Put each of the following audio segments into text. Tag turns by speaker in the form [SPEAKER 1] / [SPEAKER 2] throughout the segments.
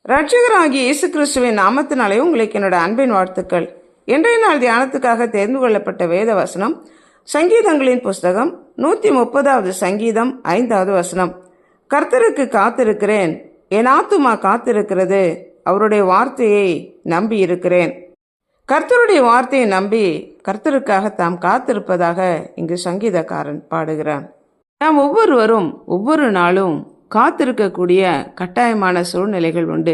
[SPEAKER 1] இரட்சகராகிய இயேசு கிறிஸ்துவின் நாமத்தினாலே உங்களுக்கு என்னோட அன்பின் வாழ்த்துக்கள். இன்றைய நாள் தியானத்துக்காக தேர்ந்து கொள்ளப்பட்ட வேத வசனம் சங்கீதங்களின் புஸ்தகம் 130வது சங்கீதம் 5வது வசனம். கர்த்தருக்கு காத்திருக்கிறேன், என் ஆத்துமா காத்திருக்கிறது, அவருடைய வார்த்தையை நம்பி இருக்கிறேன். கர்த்தருடைய வார்த்தையை நம்பி கர்த்தருக்காக தாம் காத்திருப்பதாக இங்கு சங்கீதக்காரன் பாடுகிறான். நாம் ஒவ்வொருவரும் ஒவ்வொரு நாளும் காத்திருக்கக்கூடிய கட்டாயமான சூழ்நிலைகள் உண்டு.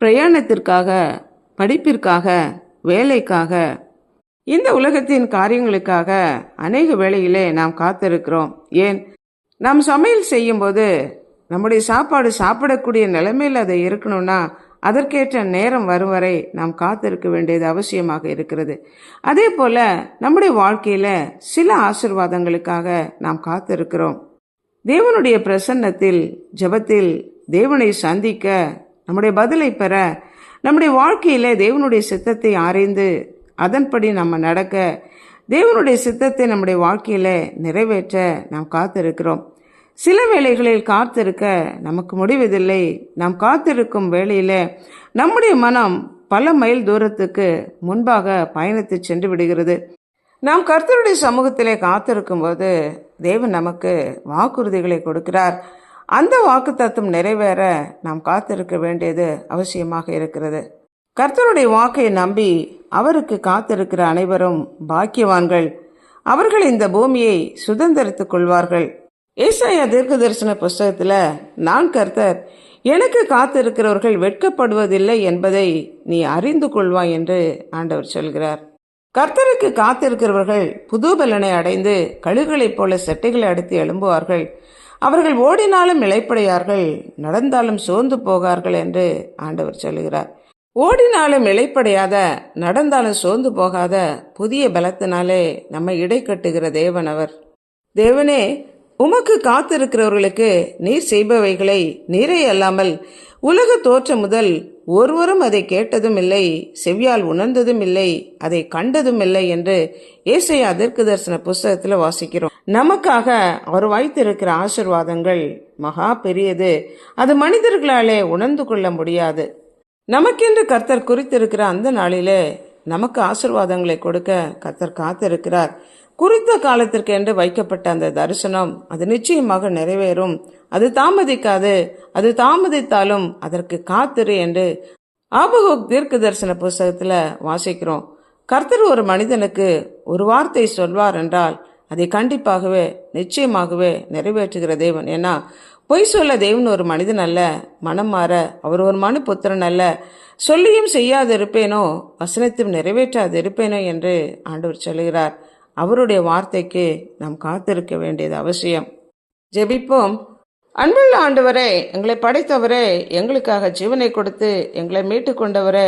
[SPEAKER 1] பிரயாணத்திற்காக, படிப்பிற்காக, வேலைக்காக, இந்த உலகத்தின் காரியங்களுக்காக அநேக வேளையிலே நாம் காத்திருக்கிறோம். ஏன், நாம் சமையல் செய்யும்போது நம்முடைய சாப்பாடு சாப்பிடக்கூடிய நிலைமையில் அதை இருக்கணும்னா அதற்கேற்ற நேரம் வரும் வரை நாம் காத்திருக்க வேண்டியது அவசியமாக இருக்கிறது. அதே போல நம்முடைய வாழ்க்கையில சில ஆசீர்வாதங்களுக்காக நாம் காத்திருக்கிறோம். தேவனுடைய பிரசன்னத்தில், ஜெபத்தில் தேவனை சந்திக்க, நம்முடைய பதிலை பெற, நம்முடைய வாழ்க்கையில தேவனுடைய சித்தத்தை ஆராய்ந்து அதன்படி நம்ம நடக்க, தேவனுடைய சித்தத்தை நம்முடைய வாழ்க்கையில நிறைவேற்ற நாம் காத்திருக்கிறோம். சில வேளைகளில் காத்திருக்க நமக்கு முடிவதில்லை. நாம் காத்திருக்கும் வேளையில நம்முடைய மனம் பல மைல் தூரத்துக்கு முன்பாக பயணித்து சென்று விடுகிறது. நாம் கர்த்தருடைய சமூகத்திலே காத்திருக்கும் போது தேவன் நமக்கு வாக்குறுதிகளை கொடுக்கிறார். அந்த வாக்கு தத்துவம் நிறைவேற நாம் காத்திருக்க வேண்டியது அவசியமாக இருக்கிறது. கர்த்தருடைய வாக்கை நம்பி அவருக்கு காத்திருக்கிற அனைவரும் பாக்கியவான்கள். அவர்கள் இந்த பூமியை சுதந்திரித்துக் கொள்வார்கள். ஏசாயா தீர்க்கதரிசன புஸ்தகத்துல, நான் கர்த்தர், எனக்கு காத்திருக்கிறவர்கள் வெட்கப்படுவதில்லை என்பதை நீ அறிந்து கொள்வாய் என்று ஆண்டவர் சொல்கிறார். கர்த்தருக்கு காத்திருக்கிறவர்கள் புதுபலனை அடைந்து கழுகுகளைப் போல செட்டைகளை அடித்து எழும்புவார்கள். அவர்கள் ஓடினாலும் இளைப்படையார்கள், நடந்தாலும் சோர்ந்து போகார்கள் என்று ஆண்டவர் சொல்கிறார். ஓடினாலும் இளைப்படையாத, நடந்தாலும் சோர்ந்து போகாத புதிய பலத்தினாலே நம்மை இடை கட்டுகிற தேவன் அவர். தேவனே, உமக்கு காத்திருக்கிறவர்களுக்கு நீர் செய்பவைகளை நீரே அல்லாமல் உலக தோற்றம் முதல் ஒருவரும் அதை கேட்டதும் இல்லை, செவியால் உணர்ந்ததும் இல்லை, அதை கண்டதும் இல்லை என்று ஏசாயா தீர்க்கதரிசன புஸ்தகத்தில் வாசிக்கிறோம். நமக்காக அவர் வைத்திருக்கிற ஆசீர்வாதங்கள் மகா பெரியது. அது மனிதர்களாலே உணர்ந்து கொள்ள முடியாது. நமக்கென்று கர்த்தர் குறித்திருக்கிற அந்த நாளிலே நமக்கு ஆசீர்வாதங்களை கொடுக்க கர்த்தர் காத்திருக்கிறார். குறித்த காலத்திற்கு என்று வைக்கப்பட்ட அந்த தரிசனம் அது நிச்சயமாக நிறைவேறும். அது தாமதிக்காது. அது தாமதித்தாலும் அதற்கு காத்திரு என்று ஆபகுக் தீர்க்க தரிசன புஸ்தகத்துல வாசிக்கிறோம். கர்த்தர் ஒரு மனிதனுக்கு ஒரு வார்த்தை சொல்வார் என்றால் அதை கண்டிப்பாகவே நிச்சயமாகவே நிறைவேற்றுகிற தேவன். ஏன்னா, பொய் சொல்ல தேவன் ஒரு மனிதன் அல்ல, மனம் மாற அவர் ஒரு மனு புத்திரன் அல்ல. சொல்லியும் செய்யாது இருப்பேனோ, வசனத்தையும் நிறைவேற்றாது இருப்பேனோ என்று ஆண்டவர் சொல்கிறார். அவருடைய வார்த்தைக்கு நாம் காத்திருக்க வேண்டியது அவசியம். ஜெபிப்போம். அன்புள்ள ஆண்டவரே, எங்களை படைத்தவரே, எங்களுக்காக ஜீவனை கொடுத்து எங்களை மீட்டு கொண்டவரே,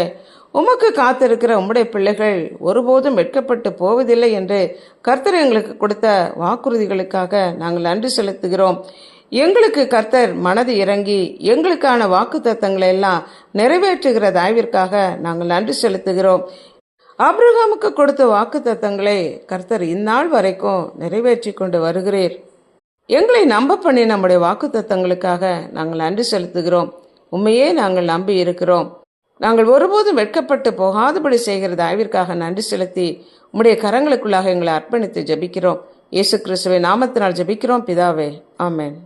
[SPEAKER 1] உமக்கு காத்திருக்கிற உம்முடைய பிள்ளைகள் ஒருபோதும் வெட்கப்பட்டு போவதில்லை என்று கர்த்தர் எங்களுக்கு கொடுத்த வாக்குறுதிகளுக்காக நாங்கள் நன்றி செலுத்துகிறோம். எங்களுக்கு கர்த்தர் மனது இறங்கி எங்களுக்கான வாக்கு தத்தங்களை எல்லாம் நிறைவேற்றுகிற தயவிற்காக நாங்கள் நன்றி செலுத்துகிறோம். ஆபிரகாமுக்கு கொடுத்த வாக்கு தத்தங்களை கர்த்தர் இந்நாள் வரைக்கும் நிறைவேற்றி கொண்டு வருகிறீர். எங்களை நம்ப பண்ணி நம்முடைய வாக்கு தத்தங்களுக்காக நாங்கள் நன்றி செலுத்துகிறோம். உண்மையே நாங்கள் நம்பி இருக்கிறோம். நாங்கள் ஒருபோதும் வெட்கப்பட்டு போகாதபடி செய்கிற தயவிற்காக நன்றி செலுத்தி உம்முடைய கரங்களுக்குள்ளாக எங்களை அர்ப்பணித்து ஜெபிக்கிறோம். இயேசு கிறிஸ்துவின் நாமத்தினால் ஜெபிக்கிறோம் பிதாவே, ஆமென்.